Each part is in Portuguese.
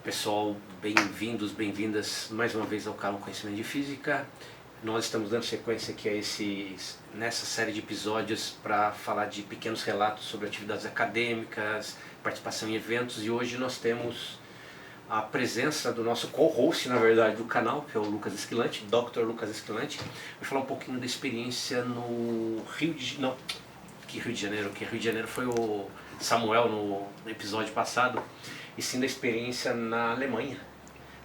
Pessoal, bem-vindos, bem-vindas mais uma vez ao canal Conhecimento de Física. Nós estamos dando sequência aqui nessa série de episódios para falar de pequenos relatos sobre atividades acadêmicas, participação em eventos, e hoje nós temos a presença do nosso co-host, na verdade, do canal, que é o Lucas Esquilante, Dr. Lucas Esquilante. Vai falar um pouquinho da experiência no Rio de Janeiro. Que Rio de Janeiro foi o Samuel no episódio passado, e sim da experiência na Alemanha,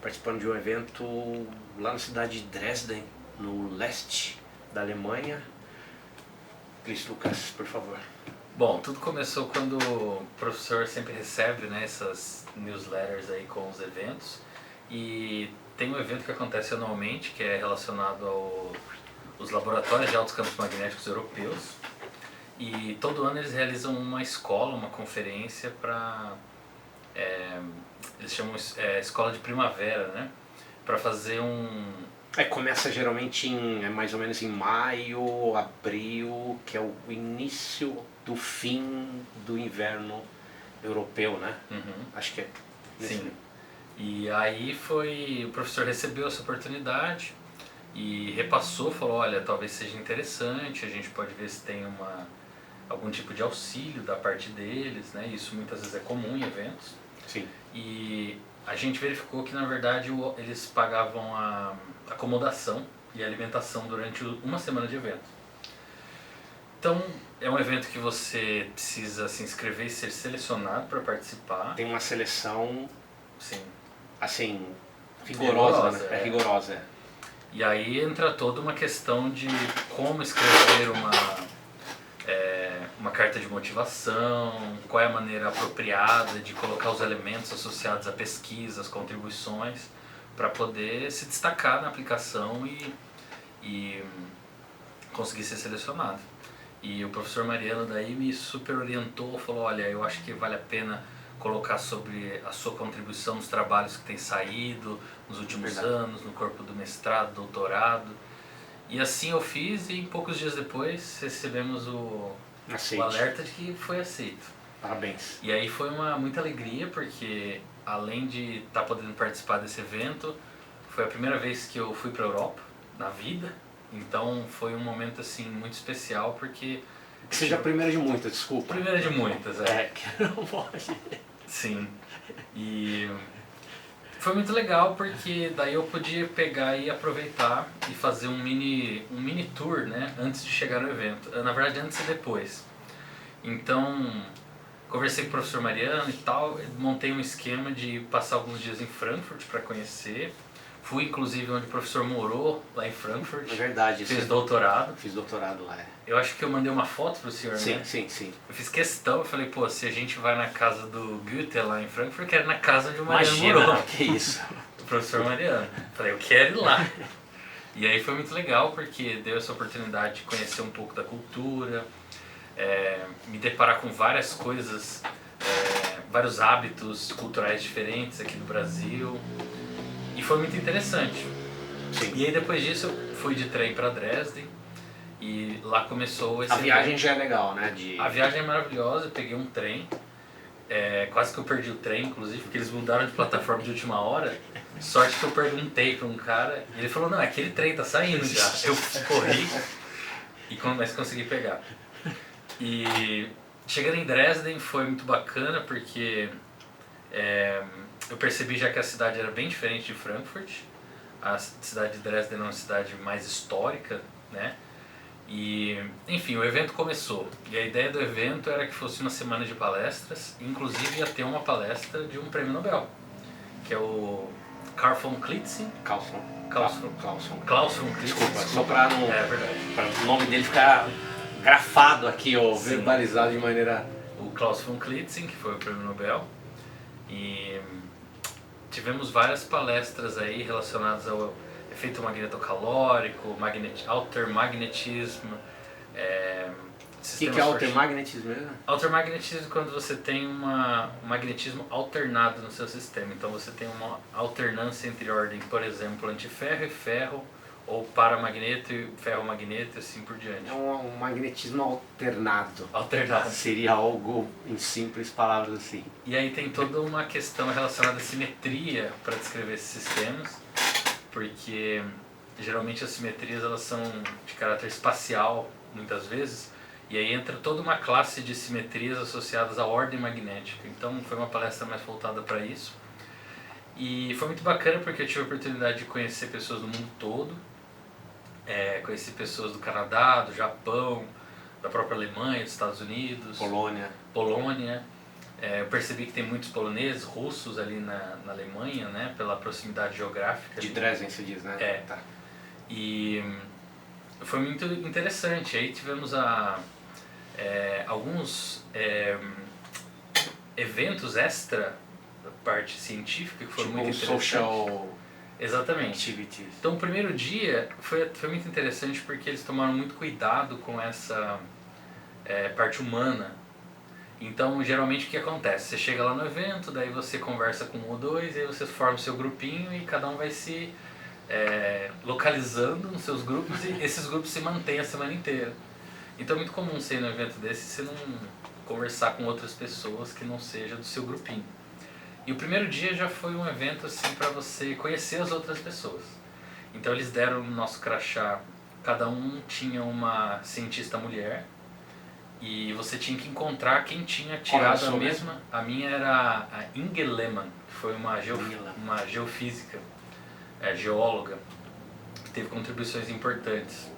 participando de um evento lá na cidade de Dresden, no leste da Alemanha. Please, Lucas, por favor. Bom, tudo começou quando o professor sempre recebe, né, essas newsletters aí com os eventos, e tem um evento que acontece anualmente que é relacionado aos laboratórios de altos campos magnéticos europeus, e todo ano eles realizam uma escola, uma conferência para eles chamam escola de primavera, né, para fazer Começa geralmente mais ou menos em maio, abril, que é o início do fim do inverno europeu, né? Uhum. Acho que é. Sim. E aí o professor recebeu essa oportunidade e repassou, falou, olha, talvez seja interessante, a gente pode ver se tem algum tipo de auxílio da parte deles, né? Isso muitas vezes é comum em eventos. Sim. E a gente verificou que, na verdade, eles pagavam a acomodação e a alimentação durante uma semana de evento. Então, é um evento que você precisa se inscrever e ser selecionado para participar. Tem uma seleção, sim, assim, rigorosa, né? É rigorosa. E aí entra toda uma questão de como escrever uma carta de motivação, qual é a maneira apropriada de colocar os elementos associados à pesquisa, as contribuições, para poder se destacar na aplicação e conseguir ser selecionado. E o professor Mariano daí me super orientou, falou, olha, eu acho que vale a pena colocar sobre a sua contribuição nos trabalhos que tem saído nos últimos anos, no corpo do mestrado, doutorado. E assim eu fiz, e poucos dias depois recebemos o alerta de que foi aceito. Parabéns. E aí foi muita alegria, porque além de estar podendo participar desse evento, foi a primeira vez que eu fui para a Europa na vida. Então foi um momento assim muito especial, porque... Seja a primeira de muitas, desculpa. Primeira de muitas, que não pode. Sim. E foi muito legal, porque daí eu podia pegar e aproveitar e fazer um mini tour, né, antes de chegar no evento. Na verdade, antes e depois. Então, conversei com o professor Mariano e tal, montei um esquema de passar alguns dias em Frankfurt para conhecer. Fui, inclusive, onde o professor morou, lá em Frankfurt. É verdade. Fez doutorado. Fiz doutorado lá, Eu acho que eu mandei uma foto pro senhor, sim, né? Sim. Eu fiz questão, eu falei, pô, se a gente vai na casa do Goethe lá em Frankfurt, eu quero ir na casa onde o Mariano morou. Que isso. O professor Mariano. Eu falei, eu quero ir lá. E aí foi muito legal, porque deu essa oportunidade de conhecer um pouco da cultura, me deparar com várias coisas, vários hábitos culturais diferentes aqui do Brasil. E foi muito interessante. Sim. E aí depois disso eu fui de trem para Dresden, e lá começou esse A viagem evento. já é legal, né? A viagem é maravilhosa, eu peguei um trem, quase que eu perdi o trem, inclusive, porque eles mudaram de plataforma de última hora. Sorte que eu perguntei para um cara, e ele falou, não, aquele trem tá saindo já. Eu corri, mas consegui pegar. E chegando em Dresden foi muito bacana, porque eu percebi já que a cidade era bem diferente de Frankfurt. A cidade de Dresden é uma cidade mais histórica, né? E, enfim, o evento começou. E a ideia do evento era que fosse uma semana de palestras. Inclusive ia ter uma palestra de um prêmio Nobel, que é o Carl von Klitzing. Klaus von Klitzing. Desculpa, só para o nome dele ficar grafado aqui, ou verbalizado de maneira... O Klaus von Klitzing, que foi o prêmio Nobel. E tivemos várias palestras aí relacionadas ao efeito magnetocalórico, altermagnetismo. O que é altermagnetismo mesmo? Altermagnetismo é quando você tem um magnetismo alternado no seu sistema. Então você tem uma alternância entre ordem, por exemplo, antiferro e ferro, ou paramagneto e ferromagneto e assim por diante. É um magnetismo alternado. Alternado. Seria algo, em simples palavras assim. E aí tem toda uma questão relacionada à simetria para descrever esses sistemas, porque geralmente as simetrias elas são de caráter espacial, muitas vezes, e aí entra toda uma classe de simetrias associadas à ordem magnética. Então foi uma palestra mais voltada para isso. E foi muito bacana porque eu tive a oportunidade de conhecer pessoas do mundo todo. Conheci pessoas do Canadá, do Japão, da própria Alemanha, dos Estados Unidos, Polônia. Eu percebi que tem muitos poloneses, russos ali na Alemanha, né, pela proximidade geográfica. De Dresden se diz, né? Tá. E foi muito interessante. Aí tivemos alguns eventos extra da parte científica que foram tipo muito interessantes. Social Exatamente. activities. Então o primeiro dia foi muito interessante porque eles tomaram muito cuidado com essa parte humana. Então geralmente o que acontece? Você chega lá no evento, daí você conversa com um ou dois, aí você forma o seu grupinho e cada um vai se localizando nos seus grupos e esses grupos se mantêm a semana inteira. Então é muito comum você ir num evento desse e você não conversar com outras pessoas que não seja do seu grupinho. E o primeiro dia já foi um evento assim para você conhecer as outras pessoas. Então eles deram no nosso crachá, cada um tinha uma cientista mulher e você tinha que encontrar quem tinha tirado a mesma. A minha era a Inge Lehmann, que foi uma geofísica, geóloga, que teve contribuições importantes.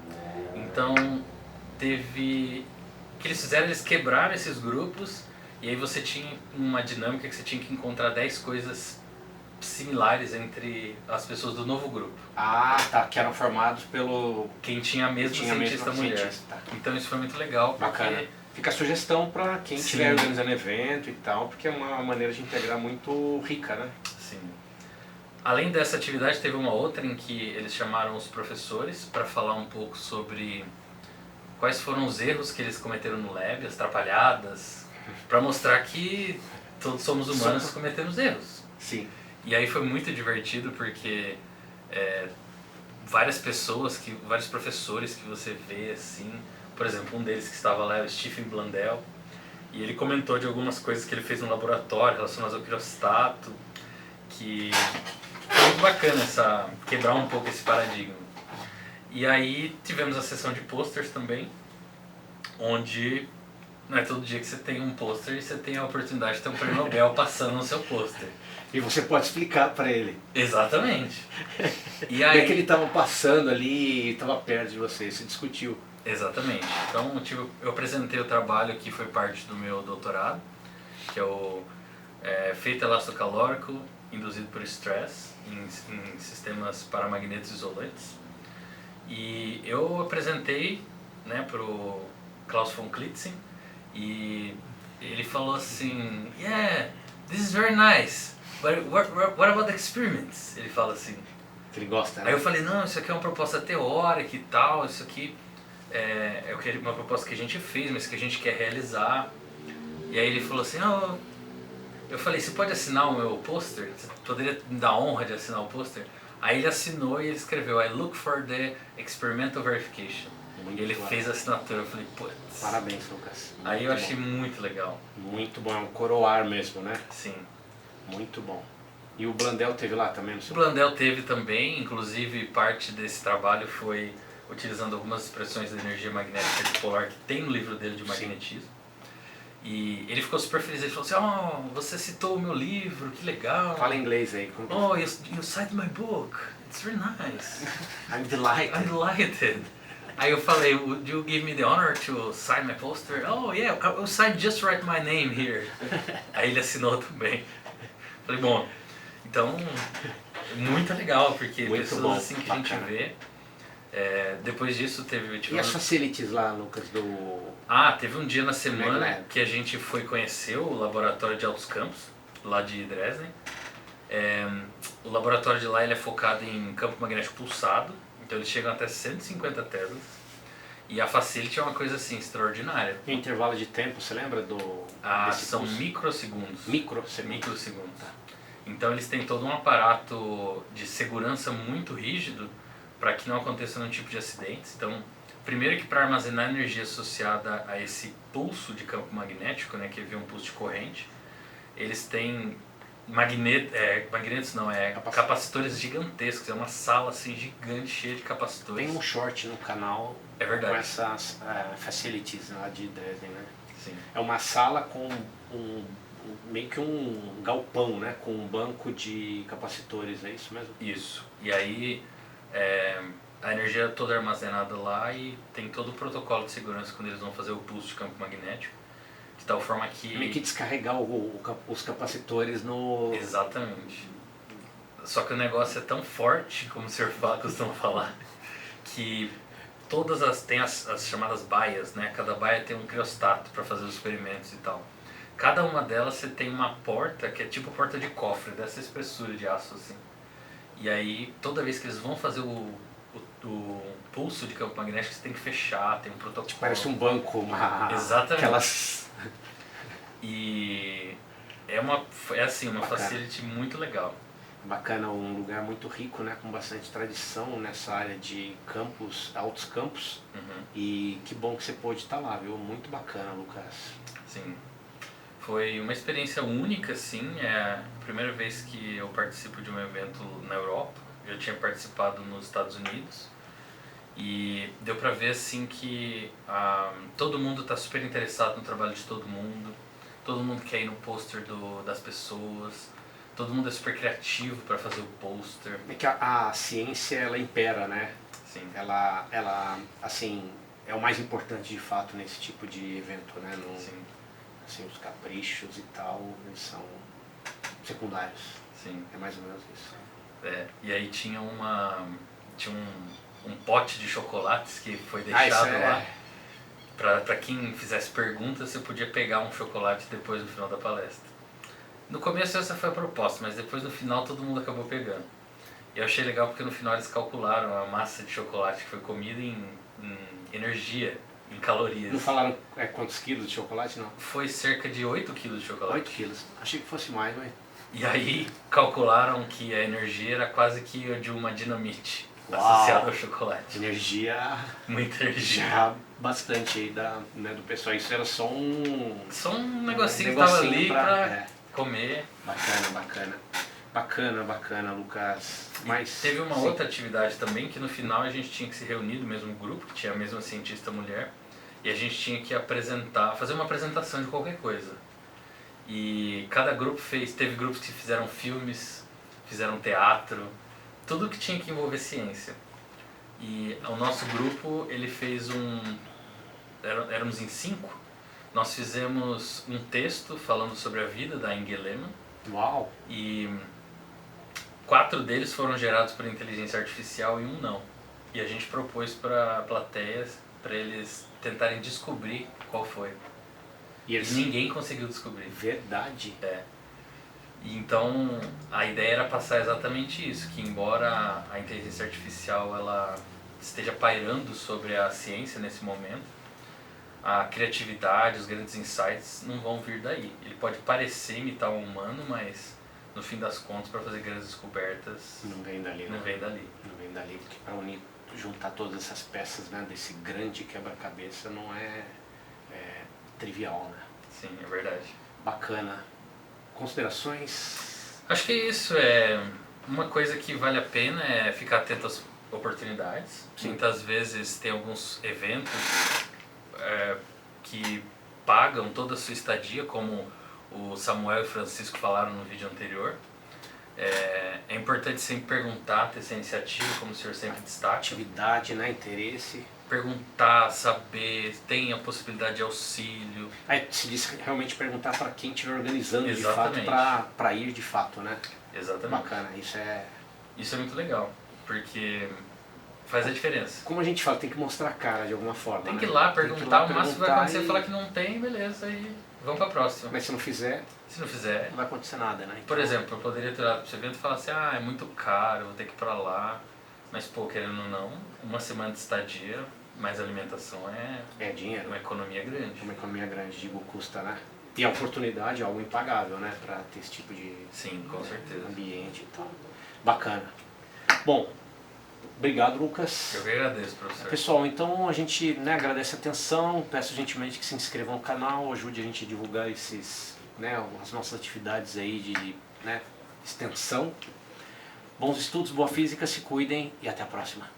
Então o que eles fizeram, eles quebraram esses grupos. E aí você tinha uma dinâmica que você tinha que encontrar 10 coisas similares entre as pessoas do novo grupo. Ah, tá. Que eram formados pelo... Quem tinha a mesma cientista mulher. Tá. Então isso foi muito legal. Bacana. Porque... Fica a sugestão para quem Sim. estiver organizando evento e tal, porque é uma maneira de integrar muito rica, né? Sim. Além dessa atividade, teve uma outra em que eles chamaram os professores para falar um pouco sobre quais foram os erros que eles cometeram no lab, as atrapalhadas, para mostrar que todos somos humanos e cometemos erros. Sim. E aí foi muito divertido porque vários professores que você vê assim, por exemplo, um deles que estava lá é o Stephen Blundell, e ele comentou de algumas coisas que ele fez no laboratório relacionadas ao criossato, que foi muito bacana quebrar um pouco esse paradigma. E aí tivemos a sessão de posters também, onde não é todo dia que você tem um pôster e você tem a oportunidade de ter um prêmio Nobel passando no seu pôster. E você pode explicar para ele. Exatamente. E aí... aí que ele estava passando ali e estava perto de você, você discutiu. Exatamente. Então eu apresentei o trabalho que foi parte do meu doutorado, que é o efeito elastocalórico induzido por stress em sistemas paramagnetos isolantes. E eu apresentei, né, para o Klaus von Klitzen, e ele falou assim, yeah, this is very nice, but what about the experiments? Ele fala assim. Ele gosta, né? Aí eu falei, não, isso aqui é uma proposta teórica e tal, isso aqui é uma proposta que a gente fez, mas que a gente quer realizar. E aí ele falou assim, eu falei, você pode assinar o meu pôster? Você poderia me dar a honra de assinar o pôster? Aí ele assinou e ele escreveu, I look for the experimental verification. Muito e ele claro. fez a assinatura, eu falei, putz. Parabéns, Lucas. Muito aí eu bom. achei muito legal. Muito bom, é um coroar mesmo, né? Sim. Muito bom. E o Blundell teve lá também no seu... O Blundell teve também, inclusive parte desse trabalho foi utilizando algumas expressões da energia magnética dipolar que tem no livro dele de magnetismo. Sim. E ele ficou super feliz, ele falou assim, você citou o meu livro, que legal. Fala inglês aí. You cite my book, it's very nice. I'm delighted. Aí eu falei, would you give me the honor to sign my poster? Oh yeah, I'll sign just write my name here. Aí ele assinou também. Falei, bom, então, muito legal, porque muito pessoas bom, assim que bacana. a gente vê. Depois disso teve... E as facilities lá, Lucas, do... teve um dia na semana que a gente foi conhecer o laboratório de Altos Campos, lá de Dresden. O laboratório de lá ele é focado em campo magnético pulsado, então eles chegam até 150 teslas. E a facility é uma coisa assim, extraordinária. E o intervalo de tempo, você lembra do... São microsegundos. Microsegundos. Tá. Então eles têm todo um aparato de segurança muito rígido para que não aconteça nenhum tipo de acidentes. Então, primeiro que para armazenar energia associada a esse pulso de campo magnético, né, que havia um pulso de corrente, eles têm magnetos não, capacitores gigantescos. É uma sala assim gigante, cheia de capacitores. Tem um short no canal É verdade. com essas facilities lá de Dresden, né? Sim. É uma sala com meio que um galpão, né? Com um banco de capacitores, é isso mesmo? Isso. E aí a energia é toda armazenada lá e tem todo o protocolo de segurança quando eles vão fazer o pulso de campo magnético. De tal forma que... Meio que descarregar os capacitores no... Exatamente. Só que o negócio é tão forte, como o senhor costuma falar, que tem as chamadas baias, né? Cada baia tem um criostato para fazer os experimentos e tal. Cada uma delas você tem uma porta que é tipo porta de cofre, dessa espessura de aço assim. E aí, toda vez que eles vão fazer o pulso de campo magnético, você tem que fechar, tem um protocolo. Parece um banco, Exatamente. Aquelas... E é assim, uma facility muito legal. Bacana, um lugar muito rico, né, com bastante tradição nessa área de campos, altos campos. Uhum. E que bom que você pôde estar lá, viu? Muito bacana, Lucas. Sim. Foi uma experiência única, assim. É a primeira vez que eu participo de um evento na Europa. Eu tinha participado nos Estados Unidos. E deu pra ver, assim, que todo mundo tá super interessado no trabalho de todo mundo. Todo mundo quer ir no pôster das pessoas. Todo mundo é super criativo para fazer o pôster. É que a ciência, ela impera, né? Sim. Ela, assim, é o mais importante de fato nesse tipo de evento, né? Sim. Assim, os caprichos e tal, eles são secundários. Sim. É mais ou menos isso. E aí tinha um pote de chocolates que foi deixado lá. Pra quem fizesse perguntas, você podia pegar um chocolate depois no final da palestra. No começo essa foi a proposta, mas depois no final todo mundo acabou pegando. E eu achei legal porque no final eles calcularam a massa de chocolate que foi comida em energia, em calorias. Não falaram quantos quilos de chocolate, não? Foi cerca de 8 quilos de chocolate. 8 quilos. Achei que fosse mais, mas... E aí calcularam que a energia era quase que a de uma dinamite. Uau. Associada ao chocolate. Energia... Muita energia. Já bastante aí do pessoal. Isso era só um negocinho que tava ali pra comer. Bacana, Lucas. Mas teve uma outra atividade também, que no final a gente tinha que se reunir do mesmo grupo, que tinha a mesma cientista mulher, e a gente tinha que fazer uma apresentação de qualquer coisa. E cada grupo teve grupos que fizeram filmes, fizeram teatro, tudo que tinha que envolver ciência. E o nosso grupo, ele fez éramos em 5, nós fizemos um texto falando sobre a vida da Inge Lehmann. Uau! E 4 deles foram gerados por inteligência artificial e 1 não. E a gente propôs para plateias, para eles tentarem descobrir qual foi. E ninguém conseguiu descobrir. Verdade? E então a ideia era passar exatamente isso, que embora a inteligência artificial ela esteja pairando sobre a ciência nesse momento, a criatividade, os grandes insights não vão vir daí. Ele pode parecer imitar um humano, mas no fim das contas, para fazer grandes descobertas, não vem dali. Não vem dali, porque para juntar todas essas peças, né, desse grande quebra-cabeça não é trivial, né? Sim, é verdade. Bacana. Considerações? Acho que isso uma coisa que vale a pena é ficar atento às oportunidades. Sim. Muitas vezes tem alguns eventos que pagam toda a sua estadia, como o Samuel e o Francisco falaram no vídeo anterior. É importante sempre perguntar, ter essa iniciativa, como o senhor sempre destaca. Atividade, né? Interesse. Perguntar, saber, tem a possibilidade de auxílio. Se diz realmente perguntar para quem estiver organizando. Exatamente. De fato, para ir de fato, né? Exatamente. Bacana, isso é muito legal, porque faz a diferença. Como a gente fala, tem que mostrar a cara de alguma forma. Tem que ir lá, perguntar, o máximo que vai acontecer é falar que não tem, beleza, e vamos pra próxima. Mas se não fizer, não vai acontecer nada, né? Então... Por exemplo, eu poderia ter olhado pro seu evento e falar assim, é muito caro, vou ter que ir pra lá. Mas, pô, querendo ou não, uma semana de estadia, mais alimentação é dinheiro. Uma economia grande. Uma economia grande, digo, custa, né? E a oportunidade é algo impagável, né? Pra ter esse tipo de Sim, com certeza. Ambiente e tal. Bacana. Bom, Obrigado, Lucas. Eu que agradeço, professor. Pessoal, então a gente, né, agradece a atenção, peço gentilmente que se inscrevam no canal, ajude a gente a divulgar esses, né, as nossas atividades aí de, né, extensão. Bons estudos, boa física, se cuidem e até a próxima.